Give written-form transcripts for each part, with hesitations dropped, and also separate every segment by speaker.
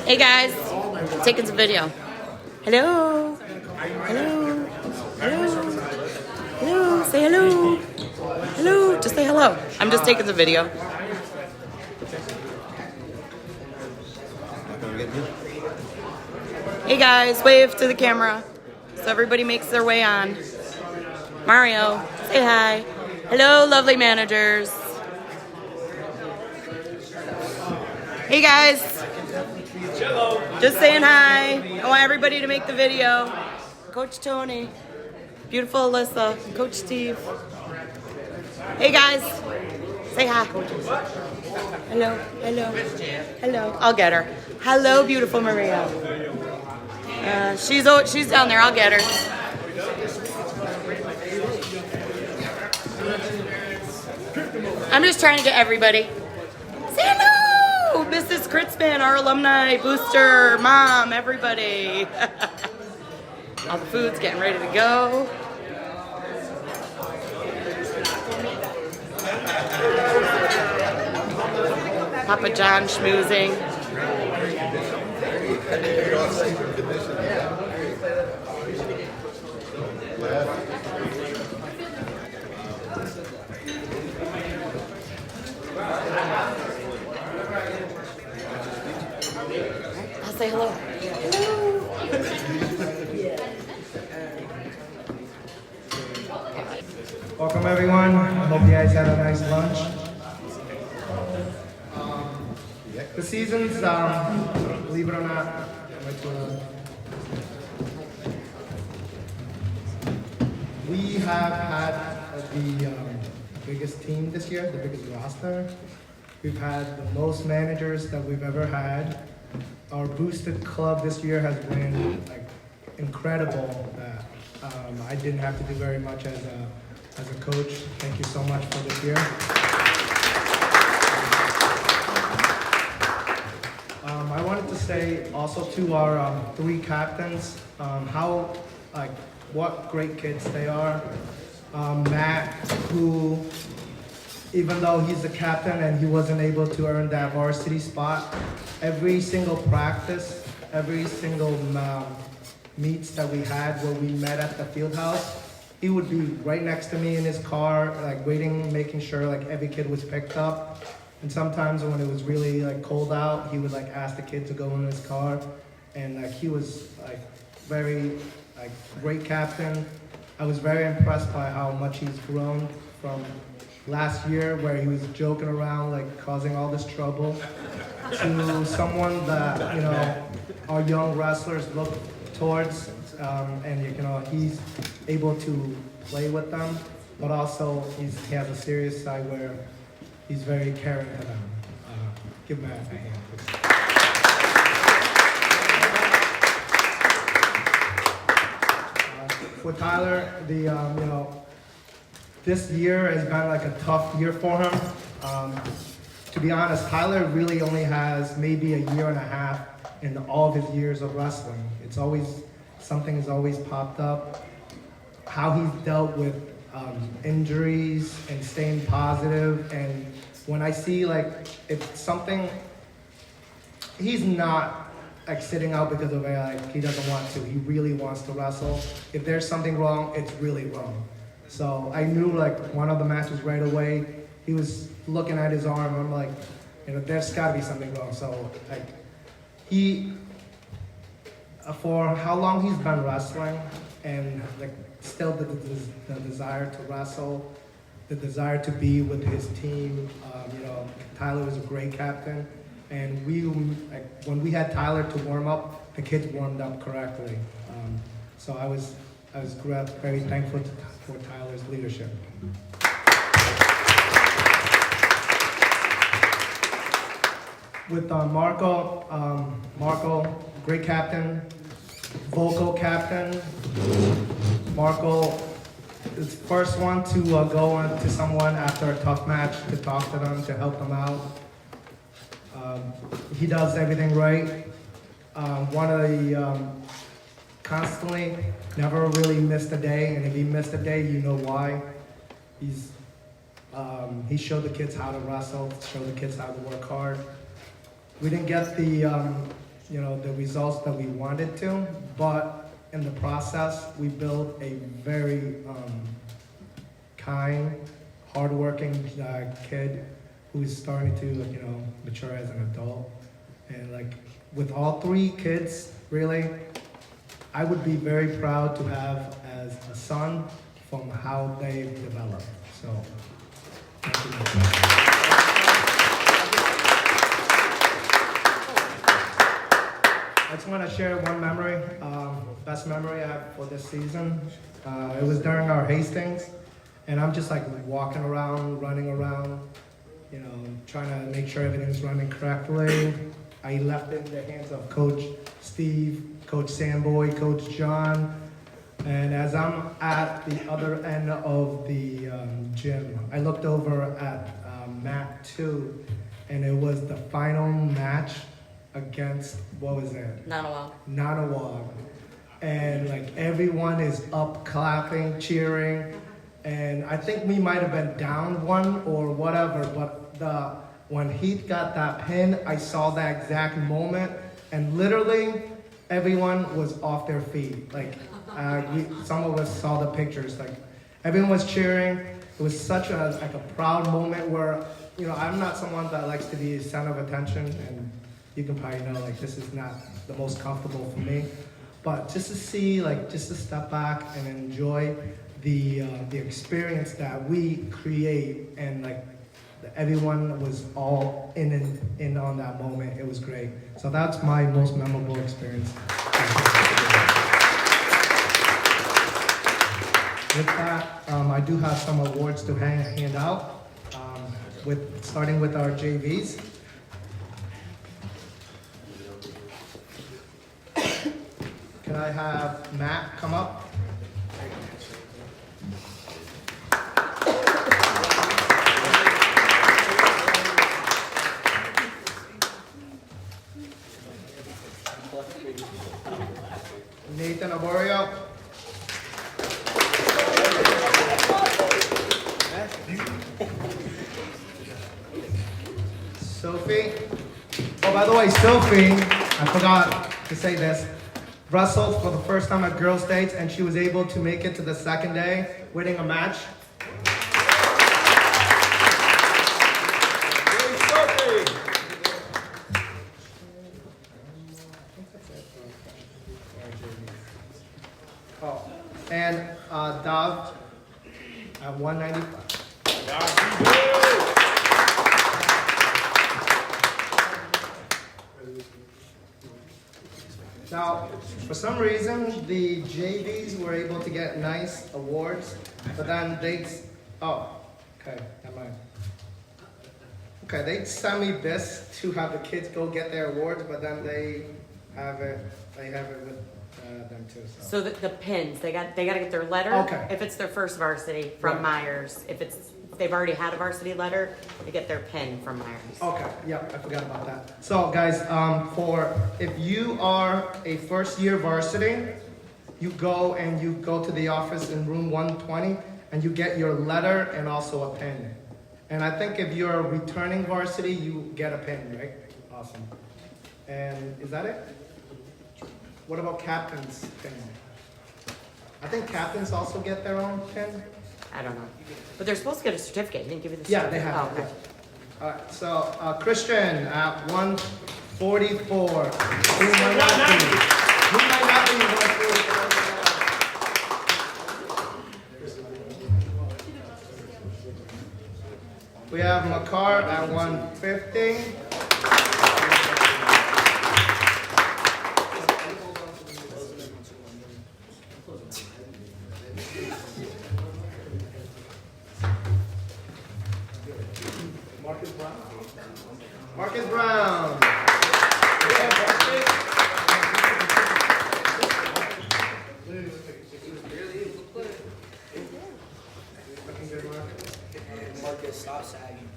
Speaker 1: Hey guys, taking some video. Hello. Hello. Hello. Hello. Say hello. Hello. Just say hello. I'm just taking the video. Hey guys, wave to the camera so everybody makes their way on. Mario, say hi. Hello, lovely managers. Hey guys, just saying hi. I want everybody to make the video. Coach Tony, beautiful Alyssa, Coach Steve. Hey guys, say hi. Hello, hello, hello. I'll get her. Hello, beautiful Maria. She's down there. I'll get her. I'm just trying to get everybody. Say hello, Mrs. Kritzman, our alumni booster, mom, everybody. All the food's getting ready to go. Papa John schmoozing. I'll say hello. Hello.
Speaker 2: Welcome everyone. I hope you guys had a nice lunch. The seasons, believe it or not, we have had the biggest team this year, the biggest roster. We've had the most managers that we've ever had. Our boosted club this year has been incredible. I didn't have to do very much as a coach. Thank you so much for this year. I wanted to say also to our three captains what great kids they are. Matt, who, even though he's the captain and he wasn't able to earn that varsity spot, every single practice, every single meets that we had where we met at the field house, he would be right next to me in his car, waiting, making sure every kid was picked up. And sometimes when it was really cold out, he would ask the kid to go in his car. And he was very great captain. I was very impressed by how much he's grown from last year, where he was joking around, causing all this trouble, to someone that our young wrestlers look towards, and he's able to play with them, but also he has a serious side where he's very caring to them. Give Matt a hand, please. With Tyler, this year has been a tough year for him. To be honest, Tyler really only has maybe a year and a half in all of his years of wrestling. Something has always popped up. How he's dealt with injuries and staying positive, and when I see if something, he's not sitting out because of he doesn't want to. He really wants to wrestle. If there's something wrong, it's really wrong. So I knew one of the matches right away. He was looking at his arm. I'm there's got to be something wrong. So he, for how long he's been wrestling, and still the desire to wrestle, the desire to be with his team. Tyler was a great captain, and when we had Tyler to warm up, the kids warmed up correctly. So I was very thankful for Tyler's leadership. With Marco, great captain, vocal captain. Marco is the first one to go on to someone after a tough match to talk to them, to help them out. He does everything right. One of the constantly, never really missed a day, and if he missed a day, you know why. He showed the kids how to wrestle, showed the kids how to work hard. We didn't get the the results that we wanted to, but in the process, we built a very kind, hardworking kid who's starting to, mature as an adult. And like with all three kids, really, I would be very proud to have as a son from how they've developed. So, thank you. I just want to share one memory, best memory I have for this season. It was during our Hastings, and I'm just like walking around, running around, trying to make sure everything's running correctly. I left it in the hands of Coach Steve, Coach Samboy, Coach John, and as I'm at the other end of the gym, I looked over at mat 2, and it was the final match against, what was it? Nanawag. And like everyone is up clapping, cheering, and I think we might have been down 1 or whatever, but when Heath got that pin, I saw that exact moment, and literally everyone was off their feet. Like some of us saw the pictures, like everyone was cheering. It was such a proud moment where, I'm not someone that likes to be the center of attention, and you can probably know, like, this is not the most comfortable for me. But just to see, just to step back and enjoy the experience that we create, and everyone was all in on that moment. It was great. So that's my most memorable experience. With that, I do have some awards to hand out, starting with our JVs. Can I have Matt come up? Nathan Aborio. Sophie. Oh, by the way, Sophie, I forgot to say this, wrestled for the first time at Girls States, and she was able to make it to the second day, winning a match. Oh, and Dav at 195. Now, for some reason, the JVs were able to get nice awards, but then they sent me this to have the kids go get their awards, but then they have it with them too.
Speaker 1: So the pins, they got to get their letter.
Speaker 2: Okay.
Speaker 1: If it's their first varsity from Myers, if they've already had a varsity letter, they get their pin from Myers.
Speaker 2: Okay, yep, I forgot about that. So guys, if you are a first year varsity, you go to the office in room 120 and you get your letter and also a pin. And I think if you're a returning varsity, you get a pin, right? Awesome. And is that it? What about captain's pin? I think captains also get their own pin.
Speaker 1: I don't know. But they're supposed to get a certificate. They didn't give you the
Speaker 2: Yeah,
Speaker 1: certificate.
Speaker 2: they have.
Speaker 1: Oh, okay.
Speaker 2: Yeah. All right, so Christian at 144. Who might not be 144? We have Makar at 150. Marcus Brown.
Speaker 3: Marcus, stop sagging.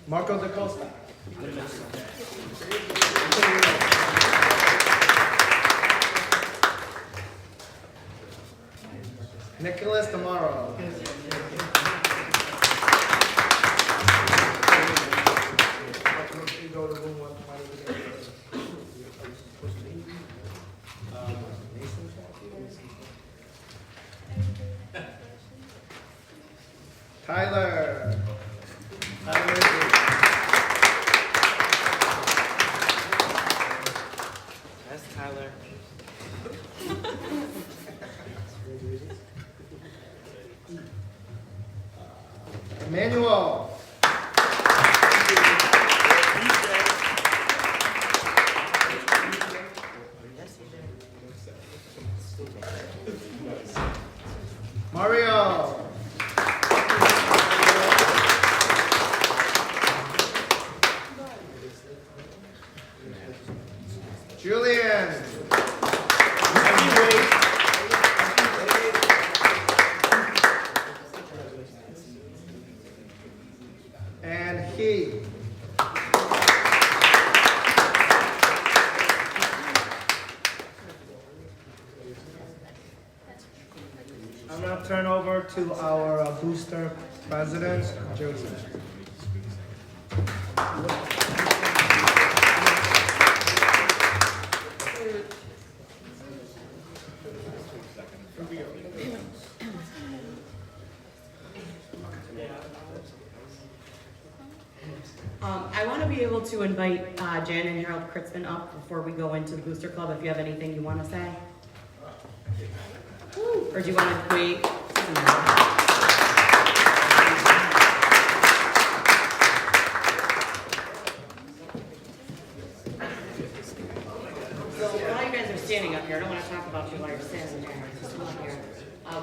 Speaker 2: Marco Da Costa. Nicholas Tomorrow. Go to room 120. Julian. And he. I'm going to turn over to our booster president, Joseph.
Speaker 1: I want to be able to invite Jan and Harold Kritzman up before we go into the Booster Club if you have anything you want to say. Or do you want to wait? So while you guys are standing up here, I don't want to talk about you while you're standing there. Just come up here.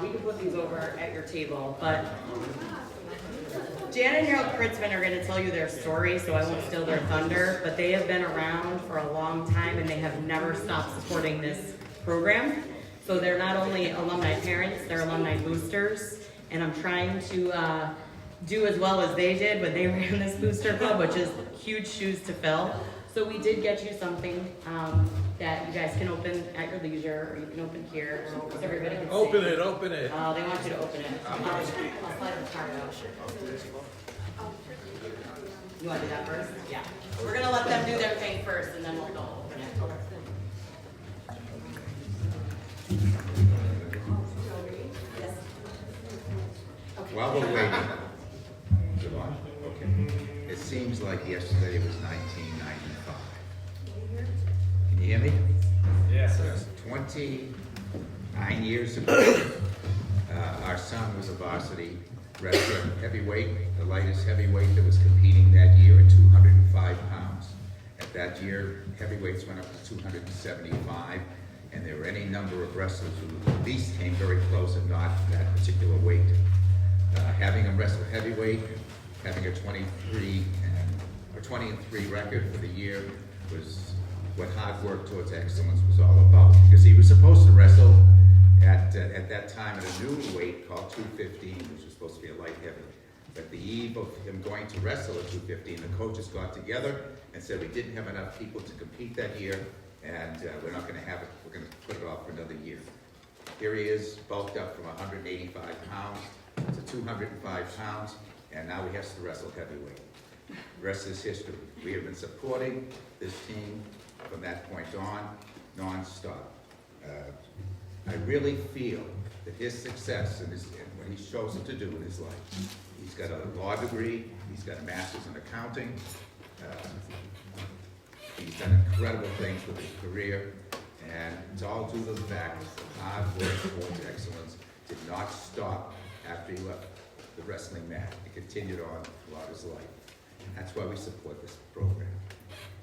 Speaker 1: We can put these over at your table, but Jan and Harold Kritzman are going to tell you their story, so I won't steal their thunder, but they have been around for a long time and they have never stopped supporting this program. So they're not only alumni parents, they're alumni boosters, and I'm trying to do as well as they did when they ran this booster club, which is huge shoes to fill. So we did get you something that you guys can open at your leisure, or you can open here, so everybody can see.
Speaker 4: Open it, open it.
Speaker 1: Oh, they want you to open it. I'll slide the card out. You want to do that first? Yeah. We're going to let them do their thing first, and then we'll go open it. Yes. Okay.
Speaker 5: While we're waiting, good luck. Okay. It seems like yesterday was 1995. Can you hear me?
Speaker 4: Yes.
Speaker 5: 29 years ago, our son was a varsity wrestler, heavyweight, the lightest heavyweight that was competing that year at 205 pounds. At that year, heavyweights went up to 275, and there were any number of wrestlers who at least came very close, if not that particular weight. Having him wrestle heavyweight, having a 23 and 3 record for the year was what hard work towards excellence was all about. Because he was supposed to wrestle at that time at a new weight called 215, which was supposed to be a light heavy. But the eve of him going to wrestle at 215, the coaches got together and said we didn't have enough people to compete that year, and we're not going to have it. We're going to put it off for another year. Here he is, bulked up from 185 pounds to 205 pounds, and now he has to wrestle heavyweight. The rest is history. We have been supporting this team from that point on, non-stop. I really feel that his success and what he's chosen to do in his life, he's got a law degree, he's got a master's in accounting, he's done incredible things with his career, and it's all due to the fact that the hard work towards excellence did not stop after he left the wrestling mat. It continued on throughout his life. And that's why we support this program.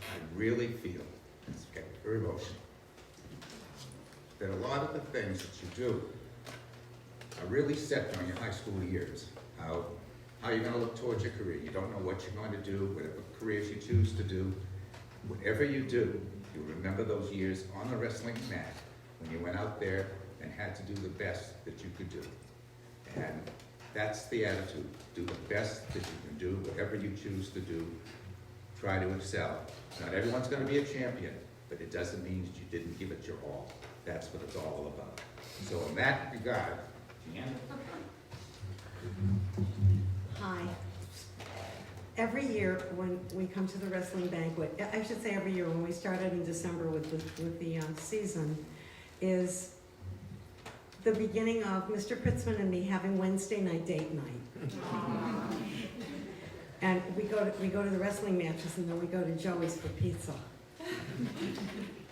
Speaker 5: I really feel, it's getting very emotional, that a lot of the things that you do are really set during your high school years. How you're going to look towards your career. You don't know what you're going to do, whatever careers you choose to do. Whatever you do, you remember those years on the wrestling mat when you went out there and had to do the best that you could do. And that's the attitude. Do the best that you can do, whatever you choose to do. Try to excel. Not everyone's going to be a champion, but it doesn't mean that you didn't give it your all. That's what it's all about. So in that regard, Jan.
Speaker 6: Hi. Every year when we come to the wrestling banquet, I should say every year when we started in December with the season, is the beginning of Mr. Kritzman and me having Wednesday night date night. And we go to the wrestling matches, and then we go to Joey's for pizza.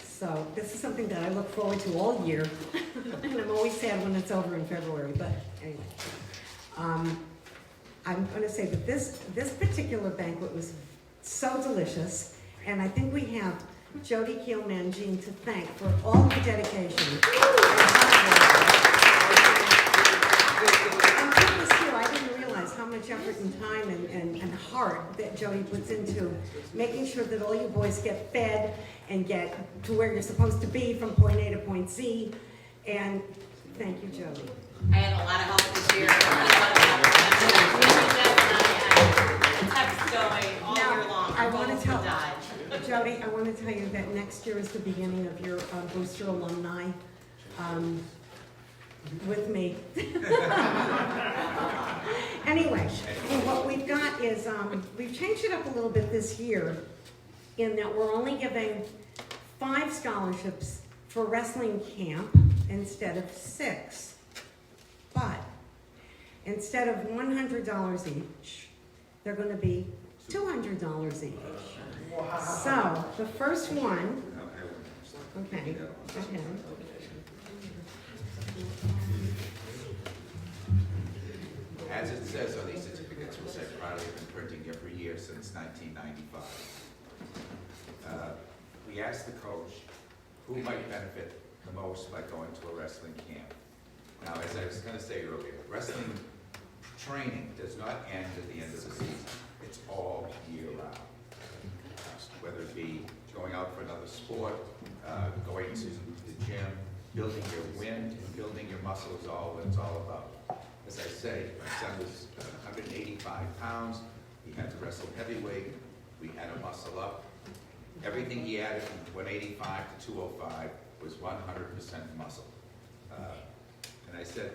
Speaker 6: So this is something that I look forward to all year, and I'm always sad when it's over in February. But anyway, I'm going to say that this particular banquet was so delicious, and I think we have Jody Keel-Mangine to thank for all the dedication. I didn't realize how how much effort and time and heart that Jody puts into making sure that all you boys get fed and get to where you're supposed to be from point A to point Z. And thank you, Jody.
Speaker 1: I had a lot of help this year. Text going all year long.
Speaker 6: I want to tell Jody, I want to tell you that next year is the beginning of your Booster alumni with me. Anyway, what we've got is we've changed it up a little bit this year in that we're only giving 5 scholarships for wrestling camp instead of 6. But instead of $100 each, they're going to be $200 each. So the first one, okay, go ahead.
Speaker 5: As it says on these certificates, which I've proudly been printing every year since 1995, we asked the coach who might benefit the most by going to a wrestling camp. Now, as I was going to say earlier, wrestling training does not end at the end of the season. It's all year round. Whether it be going out for another sport, going to the gym, building your wind, and building your muscle is all what it's all about. As I say, my son was 185 pounds. He had to wrestle heavyweight. We had to muscle up. Everything he added from 185 to 205 was 100% muscle. And I said,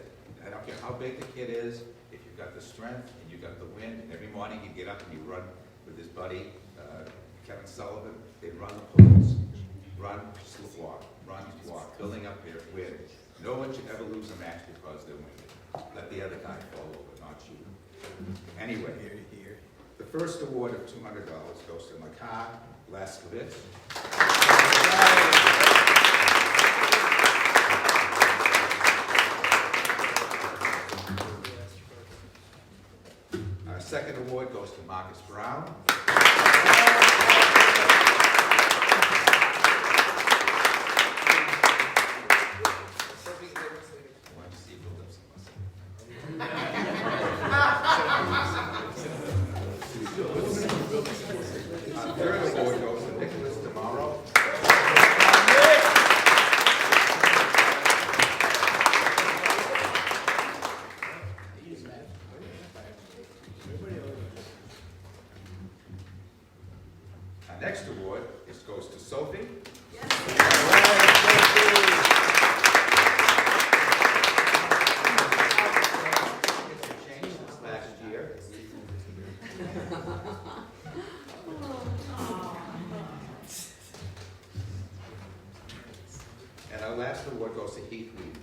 Speaker 5: I don't care how big the kid is, if you've got the strength and you've got the wind, and every morning he'd get up and he'd run with his buddy, Kevin Sullivan. They'd run the pools, run, walk, building up their wind. No one should ever lose a match because they're winning. Let the other guy fall over, not you. Anyway, the first award of $200 goes to Makar Laskowitz. Our second award goes to Marcus Brown. Next award goes to Sophie. Last year. And our last award goes to Heath Reed.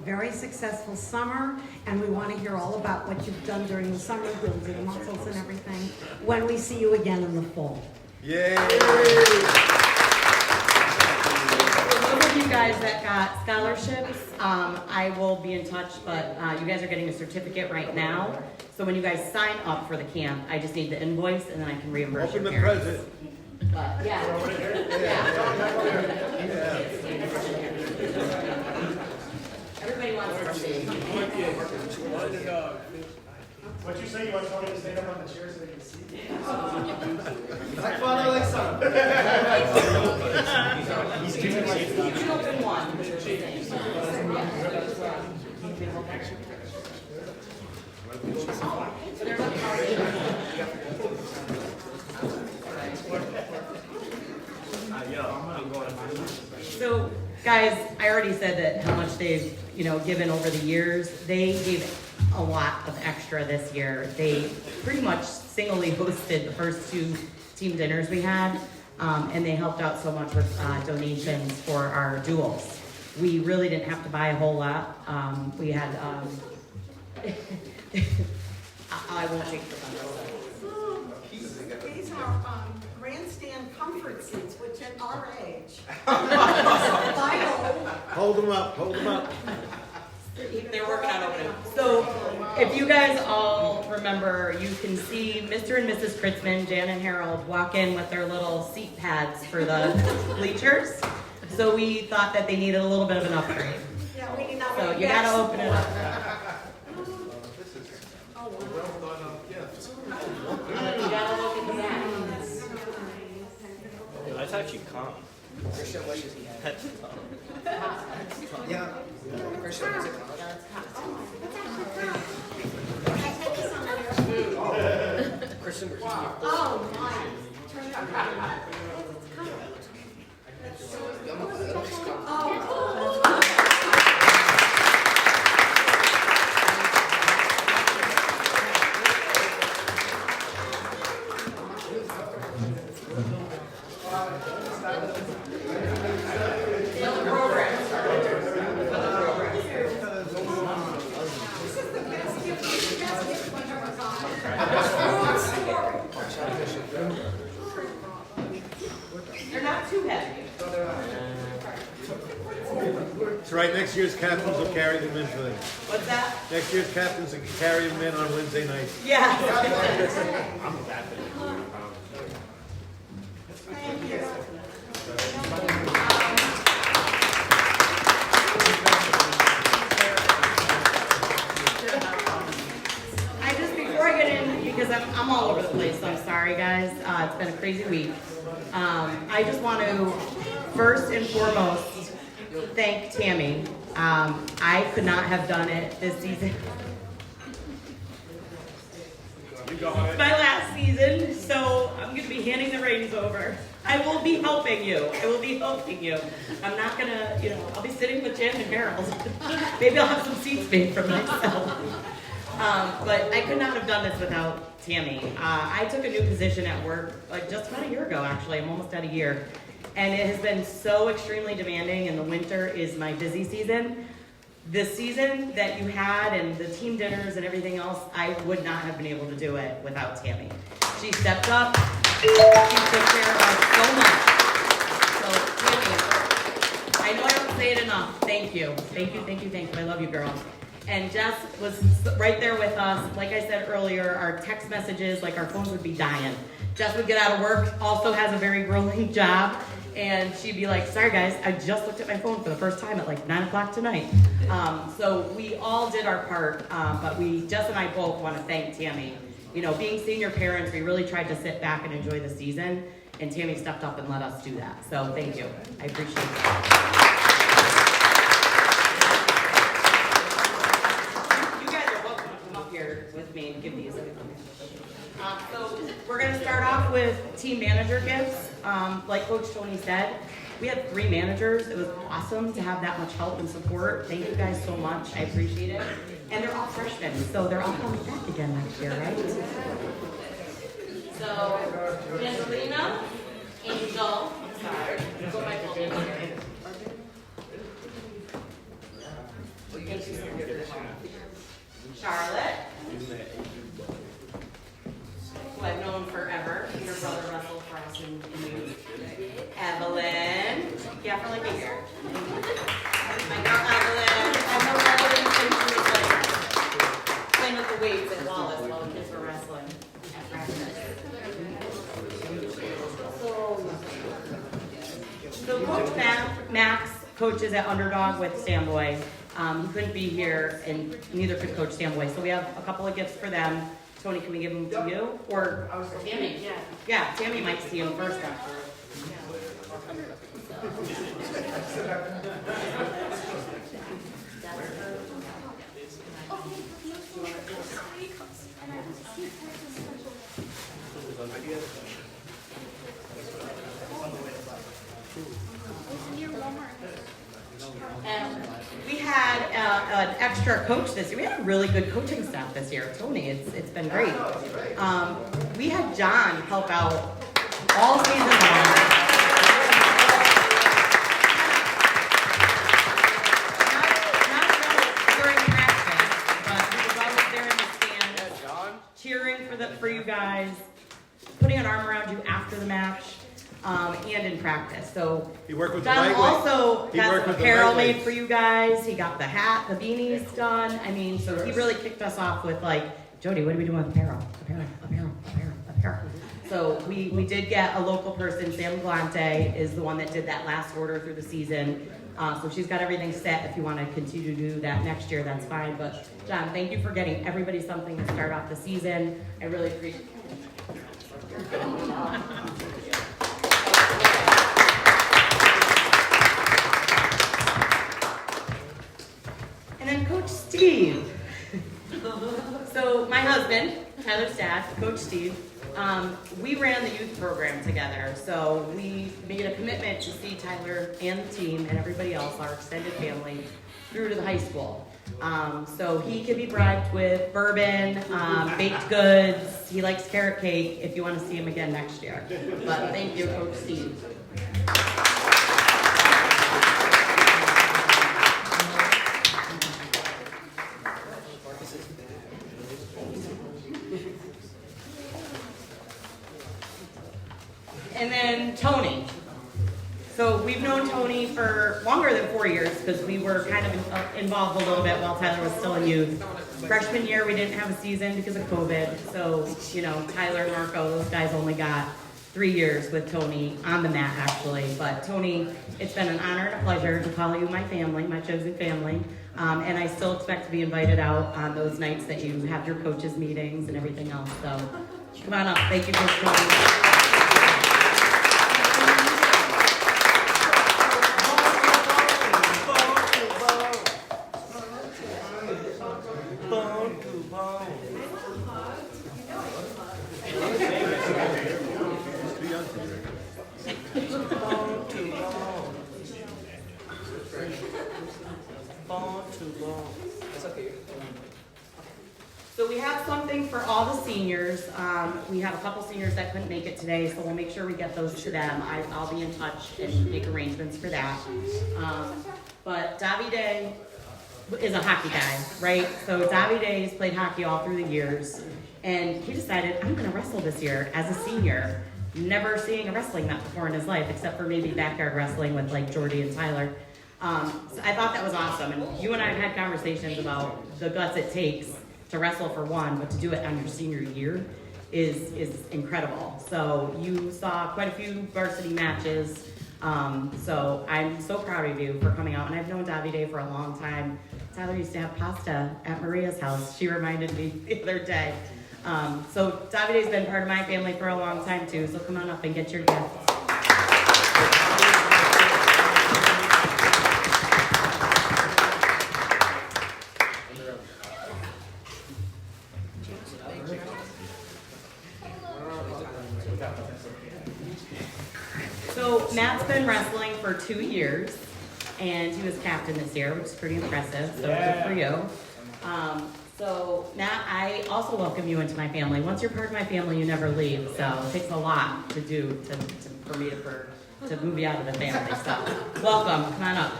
Speaker 6: Very successful summer, and we want to hear all about what you've done during the summer, building muscles and everything, when we see you again in the fall.
Speaker 4: Yay!
Speaker 1: For those of you guys that got scholarships, I will be in touch, but you guys are getting a certificate right now. So when you guys sign up for the camp, I just need the invoice, and then I can reimburse
Speaker 4: Open
Speaker 1: your
Speaker 4: the
Speaker 1: parents.
Speaker 4: present.
Speaker 1: But yeah. Everybody wants to see.
Speaker 2: What you say, you want Tony to stand up on the chair so they can see? Like father, like son.
Speaker 1: You can open one. So, guys, I already said that how much they've, given over the years. They gave a lot of extra this year. They pretty much singly hosted the first 2 team dinners we had, and they helped out so much with donations for our duels. We really didn't have to buy a whole lot. We had, I won't take the thunder.
Speaker 6: These are grandstand comfort seats, which at our age,
Speaker 4: Hold them up, hold them up.
Speaker 1: They're working on opening. So, if you guys all remember remember, you can see Mr. and Mrs. Kritzman, Jan and Harold, walk in with their little seat pads for the bleachers. So we thought that they needed a little bit of an upgrade.
Speaker 6: Yeah, we need that.
Speaker 1: So you gotta open it up. You gotta look at the back.
Speaker 3: That's actually calm. Christian wishes he had. Yeah. Christian, is it calm? Christian,
Speaker 6: Oh, my. Turn it on.
Speaker 1: They're not too heavy.
Speaker 4: That's right, next year's captains will carry them in for them.
Speaker 1: What's that?
Speaker 4: Next year's captains will carry them in on Wednesday nights.
Speaker 1: Yeah. Before I get in, because I'm all over the place, so I'm sorry guys. It's been a crazy week. I just want to first and foremost thank Tammy. I could not have done it this season. It's my last season, so I'm going to be handing the reins over. I will be helping you. I will be helping you. I'm not going to, I'll be sitting with Jen and Harold. Maybe I'll have some seats made for myself. But I could not have done this without Tammy. I took a new position at work like just about a year ago, actually. I'm almost at a year. And it has been so extremely demanding, and the winter is my busy season. The season that you had and the team dinners and everything else, I would not have been able to do it without Tammy. She stepped up. She took care of us so much. So, Tammy, I know I don't say it enough. Thank you. Thank you, thank you, thank you. I love you, girl. And Jess was right there with us. Like I said earlier, our text messages, like our phones would be dying. Jess would get out of work, also has a very grueling job, and she'd be like, sorry guys, I just looked at my phone for the first time at like 9 o'clock tonight. So we all did our part, but Jess and I both want to thank Tammy. Being senior parents, we really tried to sit back and enjoy the season, and Tammy stepped up and let us do that. So thank you. I appreciate it. With me and give these. So we're going to start off with team manager gifts. Like Coach Tony said, we had 3 managers. It was awesome to have that much help and support. Thank you guys so much. I appreciate it. And they're all freshmen, so they're all coming back again next year, right? So Angelina, Angel, sorry, go my full name here. Charlotte, who I've known forever. Your brother wrestled for us in youth. Evelyn, yeah, for like a year. My girl Evelyn. I've known Evelyn since she was like playing with the weights at Wallace while the kids were wrestling at practice. So Coach Max coaches at Underdog with Samboy. He couldn't be here, and neither could Coach Samboy. So we have a couple of gifts for them. Tony, can we give them to you? Or Tammy? Yeah, Tammy might see them first after. And we had an extra coach this year. We had a really good coaching staff this year. Tony, it's been great. We had John help out all season long. Not during practice, but he was always there in the stands, cheering for you guys, putting an arm around you after the match. And in practice. So
Speaker 4: He worked with
Speaker 1: John
Speaker 4: the lightweight.
Speaker 1: also
Speaker 4: He
Speaker 1: got
Speaker 4: worked
Speaker 1: some
Speaker 4: with the
Speaker 1: apparel made
Speaker 4: lightweights.
Speaker 1: for you guys. He got the hat, the beanies done. I mean, so he really kicked us off with like Jody, what are we doing with apparel? Apparel. So we did get a local person, Sam Glante is the one that did that last order through the season. So she's got everything set. If you want to continue to do that next year, that's fine. But John, thank you for getting everybody something to start off the season. I really appreciate it. And then Coach Steve. So my husband, Tyler's dad, Coach Steve, we ran the youth program together. So we made a commitment to see Tyler and the team and everybody else, our extended family, through to the high school. So he can be bribed with bourbon, baked goods. He likes carrot cake if you want to see him again next year. But thank you, Coach Steve. And then Tony. So we've known Tony for longer than 4 years because we were kind of involved a little bit while Tyler was still in youth. Freshman year, we didn't have a season because of COVID. So, Tyler, Marco, those guys only got 3 years with Tony on the mat, actually. But Tony, it's been an honor and a pleasure to call you my family, my chosen family. And I still expect to be invited out on those nights that you have your coaches' meetings and everything else. So come on up. Thank you for coming. So we have something for all the seniors. We have a couple seniors that couldn't make it today, so we'll make sure we get those to them. I'll be in touch and make arrangements for that. But Davide is a hockey guy, right? So Davide's played hockey all through the years, and he decided, I'm gonna wrestle this year as a senior. Never seeing a wrestling match before in his life, except for maybe backyard wrestling with like Jordy and Tyler. So I thought that was awesome, and you and I have had conversations about the guts it takes to wrestle for one, but to do it on your senior year is incredible. So you saw quite a few varsity matches. So I'm so proud of you for coming out, and I've known Davide for a long time. Tyler used to have pasta at Maria's house. She reminded me the other day. So Davide's been part of my family for a long time too, so come on up and get your gift. So Matt's been wrestling for 2 years, and he was captain this year, which is pretty impressive, so good for you. So Matt, I also welcome you into my family. Once you're part of my family, you never leave, so it takes a lot to do for me to move you out of the family, so welcome, come on up.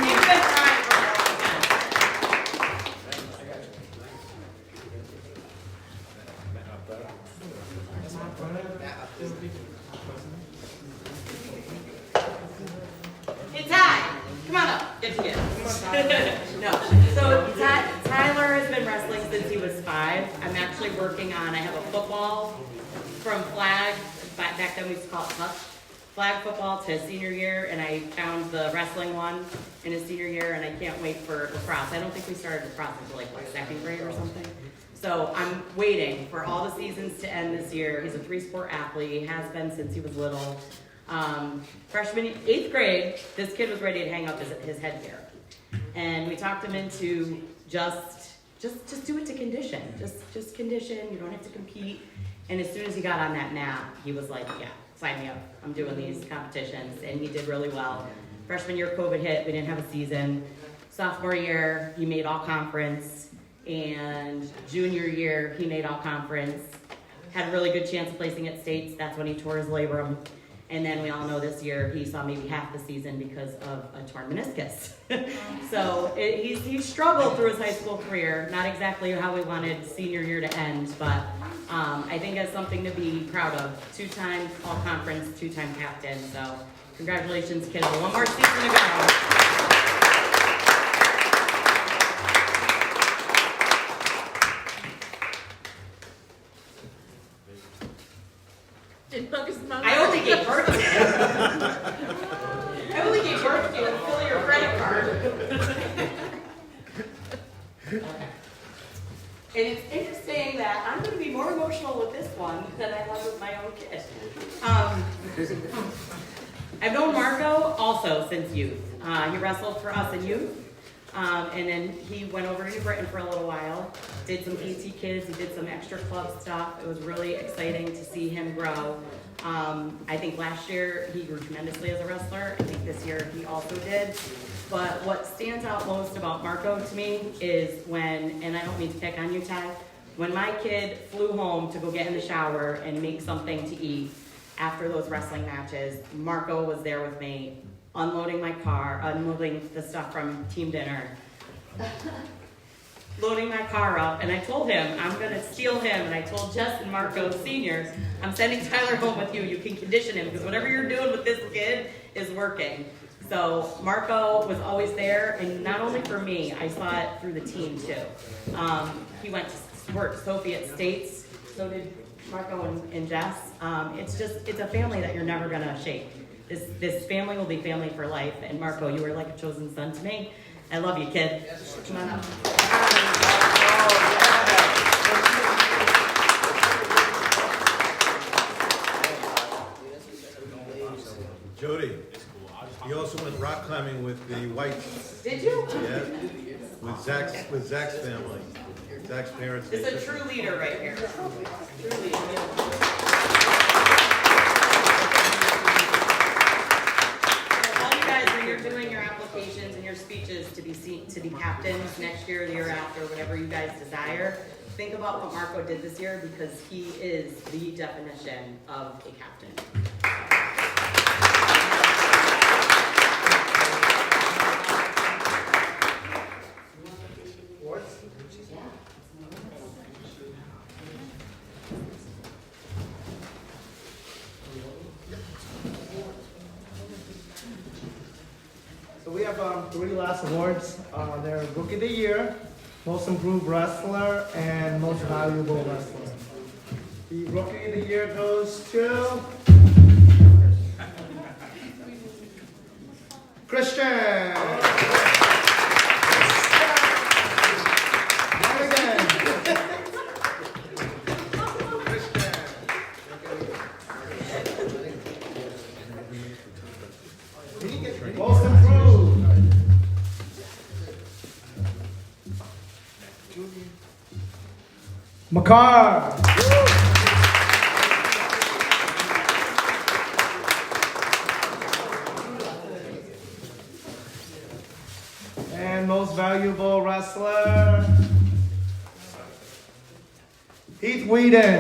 Speaker 1: You've been trying for a long time. Hey Ty, come on up, get your gift. No, so Tyler has been wrestling since he was 5. I'm actually working on, I have a football from flag, back then we used to call it touch, flag football to senior year, and I found the wrestling one in his senior year, and I can't wait for lacrosse. I don't think we started lacrosse until like 2nd grade or something. So I'm waiting for all the seasons to end this year. He's a 3-sport athlete, he has been since he was little. Freshman, 8th grade, this kid was ready to hang up his headgear. And we talked him into just do it to condition. Just condition, you don't have to compete. And as soon as he got on that mat, he was like, yeah, sign me up. I'm doing these competitions. And he did really well. Freshman year, COVID hit, we didn't have a season. Sophomore year, he made all conference. And junior year, he made all conference. Had a really good chance of placing at states. That's when he tore his labrum. And then we all know this year he saw maybe half the season because of a torn meniscus. So he struggled through his high school career. Not exactly how we wanted senior year to end, but I think it's something to be proud of. 2-time all-conference, 2-time captain. So congratulations, kids. One more season to go. And it's interesting that I'm going to be more emotional with this one than I was with my own kid. I've known Marco also since youth. He wrestled for us in youth. And then he went over to New Britain for a little while, did some PT Kids, he did some extra club stuff. It was really exciting to see him grow. I think last year he grew tremendously as a wrestler. I think this year he also did. But what stands out most about Marco to me is when, and I don't mean to pick on you, Ty, when my kid flew home to go get in the shower and make something to eat after those wrestling matches, Marco was there with me, unloading my car, unloading the stuff from team dinner, loading my car up, and I told him I'm going to steal him, and I told Jess and Marco Sr., I'm sending Tyler home with you. You can condition him, because whatever you're doing with this kid is working. So Marco was always there, and not only for me, I saw it through the team too. He went to work Sophie at States, so did Marco and Jess. It's a family that you're never gonna shake. This family will be family for life, and Marco, you were like a chosen son to me. I love you, kid. Come on up.
Speaker 4: Jody, you also went rock climbing with the Whites.
Speaker 1: Did you?
Speaker 4: Yeah, with Zach's family. Zach's parents.
Speaker 1: It's a true leader right here. True leader. All you guys, when you're doing your applications and your speeches to be captains next year, the year after, whatever you guys desire, think about what Marco did this year, because he is the definition of a captain.
Speaker 2: So we have 3 last awards. They're Rookie of the Year, Most Improved Wrestler, and Most Valuable Wrestler. The Rookie of the Year goes to Christian. And again. Most improved. Makar. And most valuable wrestler, Heath Whedon.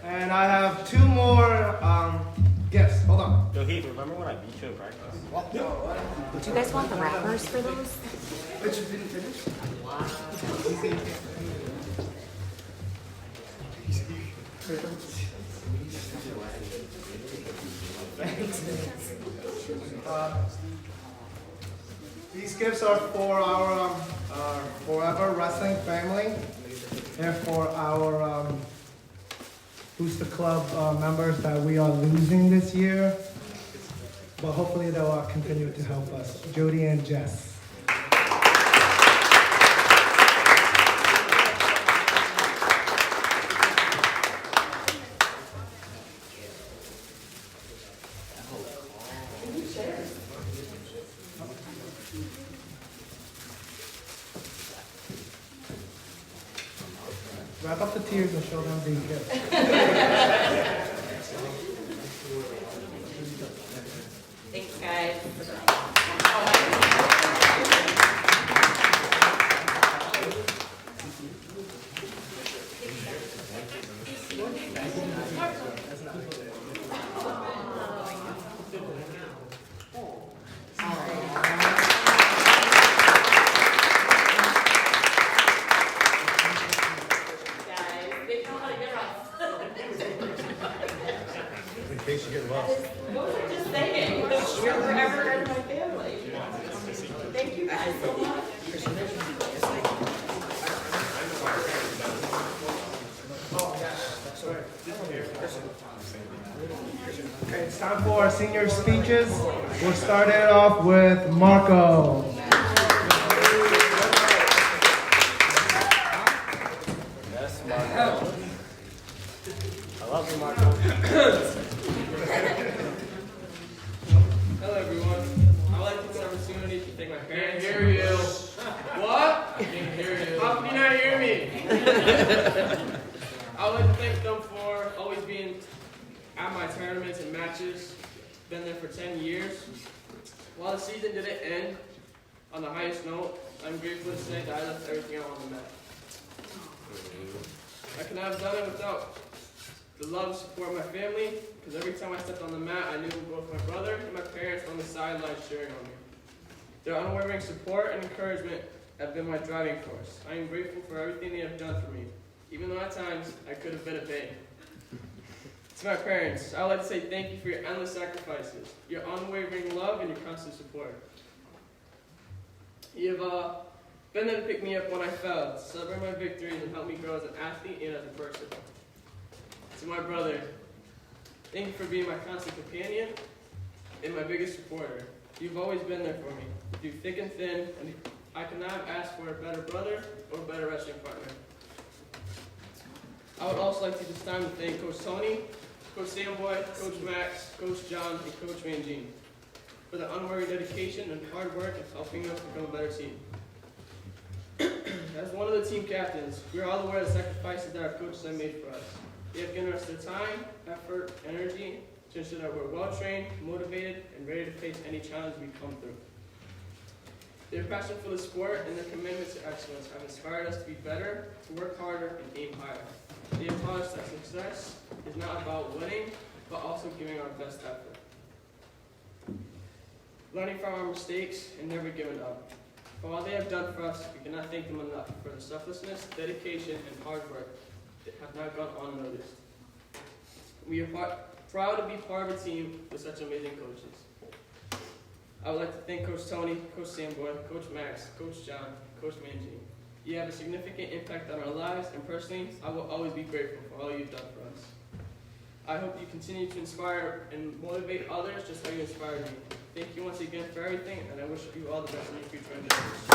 Speaker 2: And I have 2 more gifts. Hold on.
Speaker 3: Yo, Heath, remember when I beat you in practice?
Speaker 7: Do you guys want the wrappers for those?
Speaker 2: These gifts are for our Forever Wrestling family. They're for our Booster Club members that we are losing this year. But hopefully they'll continue to help us. Jody and Jess. Wrap up the tears and show them the gift.
Speaker 1: Thanks, guys.
Speaker 4: In case you get lost.
Speaker 1: Just saying, you're forever in my family. Thank you guys so much.
Speaker 2: Oh, yeah, that's right. Okay, it's time for our senior speeches. We'll start it off with Marco.
Speaker 3: Yes, Marco. I love you, Marco.
Speaker 8: Hello, everyone. I'd like to take this opportunity to thank my parents. Can't hear you. What? I can't hear you. How can you not hear me? I would like to thank them for always being at my tournaments and matches. Been there for 10 years. While the season didn't end on the highest note, I'm grateful to say that I left everything out on the mat. I could not have done it without the love and support of my family, because every time I stepped on the mat, I knew both my brother and my parents were on the sidelines cheering on me. Their unwavering support and encouragement have been my driving force. I am grateful for everything they have done for me, even though at times I could have been a pain. To my parents, I would like to say thank you for your endless sacrifices, your unwavering love, and your constant support. You have been there to pick me up when I fell, to celebrate my victories, and help me grow as an athlete and as a person. To my brother, thank you for being my constant companion and my biggest supporter. You've always been there for me, through thick and thin, and I could not have asked for a better brother or a better wrestling partner. I would also like to take this time to thank Coach Tony, Coach Samboy, Coach Max, Coach John, and Coach Mangine for their unwavering dedication and hard work in helping us become a better team. As one of the team captains, we are all aware of the sacrifices that our coaches have made for us. They have given us their time, effort, energy to ensure that we're well-trained, motivated, and ready to face any challenge we come through. Their passion for the sport and their commitment to excellence have inspired us to be better, to work harder, and aim higher. They have taught us that success is not about winning, but also giving our best effort. Learning from our mistakes and never giving up. For all they have done for us, we cannot thank them enough for their selflessness, dedication, and hard work that have not gone unnoticed. We are proud to be part of a team with such amazing coaches. I would like to thank Coach Tony, Coach Samboy, Coach Max, Coach John, Coach Mangine. You have a significant impact on our lives, and personally, I will always be grateful for all you've done for us. I hope you continue to inspire and motivate others just how you inspired me. Thank you once again for everything, and I wish you all the best in your future endeavors.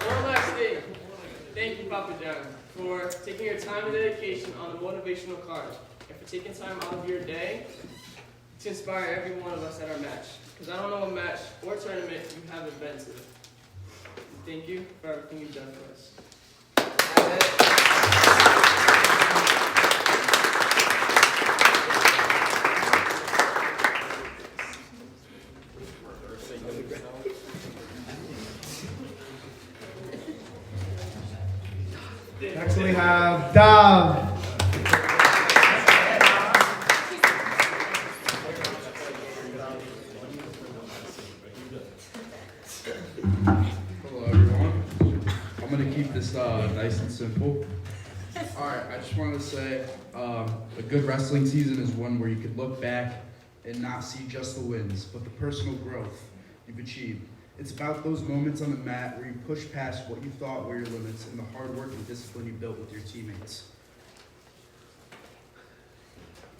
Speaker 8: One last thing. Thank you, Papa John, for taking your time and dedication on the motivational card, and for taking time out of your day to inspire every one of us at our match. Because I don't know what match or tournament you haven't been to. Thank you for everything you've done for us.
Speaker 2: Next we have Dom.
Speaker 9: Hello everyone. I'm going to keep this nice and simple. Alright, I just wanted to say a good wrestling season is one where you can look back and not see just the wins, but the personal growth you've achieved. It's about those moments on the mat where you push past what you thought were your limits and the hard work and discipline you built with your teammates.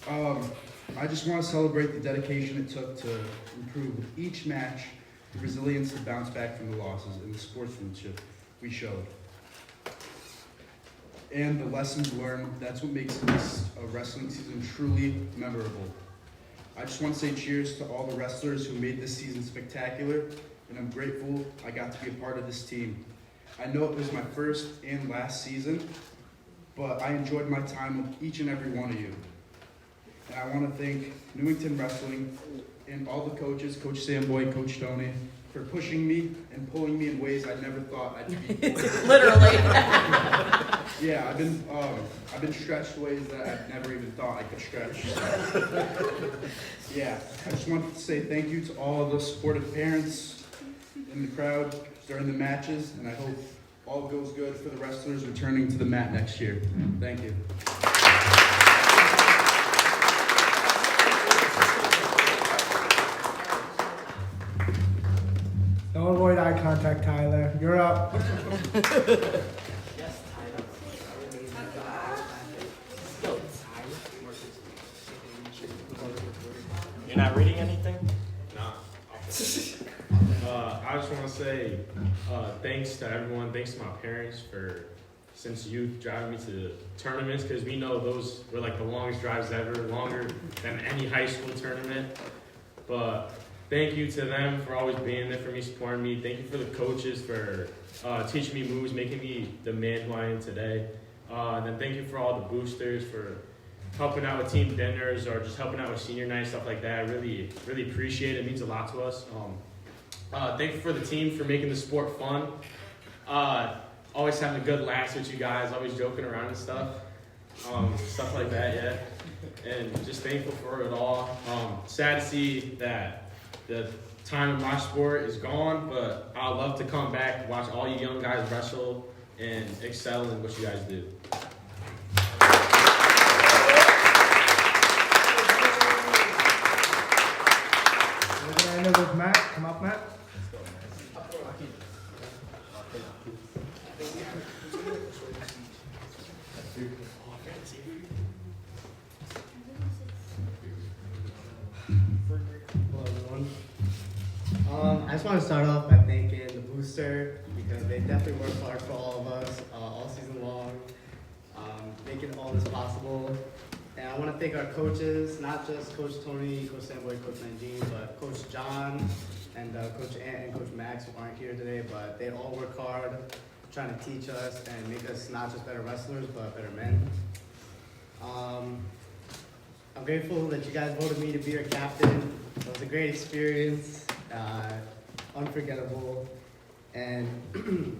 Speaker 9: I just want to celebrate the dedication it took to improve with each match, the resilience to bounce back from the losses, and the sportsmanship we showed. And the lessons learned, that's what makes this wrestling season truly memorable. I just want to say cheers to all the wrestlers who made this season spectacular, and I'm grateful I got to be a part of this team. I know it was my first and last season, but I enjoyed my time with each and every one of you. And I want to thank Newington Wrestling and all the coaches, Coach Samboy, Coach Tony, for pushing me and pulling me in ways I never thought I'd be.
Speaker 1: Literally.
Speaker 9: Yeah, I've been stretched ways that I've never even thought I could stretch. Yeah, I just wanted to say thank you to all of the supportive parents in the crowd during the matches, and I hope all goes good for the wrestlers returning to the mat next year. Thank you.
Speaker 2: Don't avoid eye contact, Tyler. You're up.
Speaker 3: Yes, Tyler.
Speaker 10: say thanks to everyone. Thanks to my parents for, since youth, driving me to tournaments, because we know those were like the longest drives ever, longer than any high school tournament. But thank you to them for always being there for me, supporting me. Thank you for the coaches for teaching me moves, making me the man who I am today. And then thank you for all the boosters for helping out with team dinners or just helping out with senior night, stuff like that. I really appreciate it. It means a lot to us. Thank you for the team for making the sport fun. Always having a good laugh with you guys, always joking around and stuff. Stuff like that, yeah. And just thankful for it all. Sad to see that the time in my sport is gone, but I'd love to come back, watch all you young guys wrestle, and excel in what you guys do.
Speaker 2: We're gonna end it with Matt. Come up, Matt.
Speaker 11: Hello, everyone. I just want to start off by thanking the booster because they definitely worked hard for all of us all season long, making all this possible. And I want to thank our coaches, not just Coach Tony, Coach Samboy, Coach Nanjeen, but Coach John and Coach Ant and Coach Max, who aren't here today, but they all work hard trying to teach us and make us not just better wrestlers, but better men. I'm grateful that you guys voted me to be your captain. It was a great experience, unforgettable, and I'm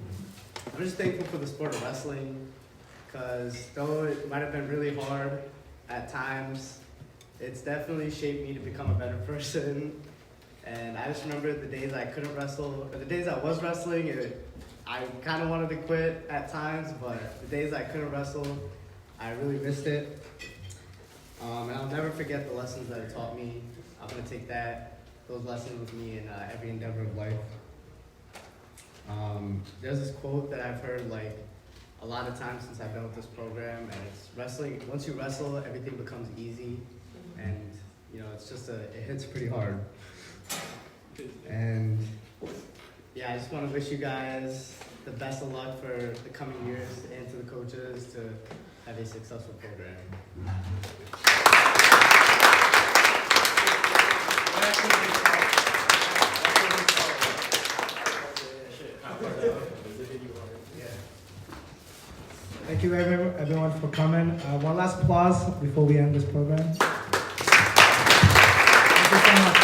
Speaker 11: just thankful for the sport of wrestling, because though it might have been really hard at times, it's definitely shaped me to become a better person. And I just remember the days I couldn't wrestle, or the days I was wrestling, I kind of wanted to quit at times, but the days I couldn't wrestle, I really missed it. And I'll never forget the lessons that it taught me. I'm gonna take those lessons with me in every endeavor of life. There's this quote that I've heard like a lot of times since I've been with this program, and it's wrestling. Once you wrestle, everything becomes easy, and you know it's just it hits pretty hard. And yeah, I just want to wish you guys the best of luck for the coming years, and to the coaches to have a successful program.
Speaker 2: Thank you everyone for coming. One last applause before we end this program. Thank you so much.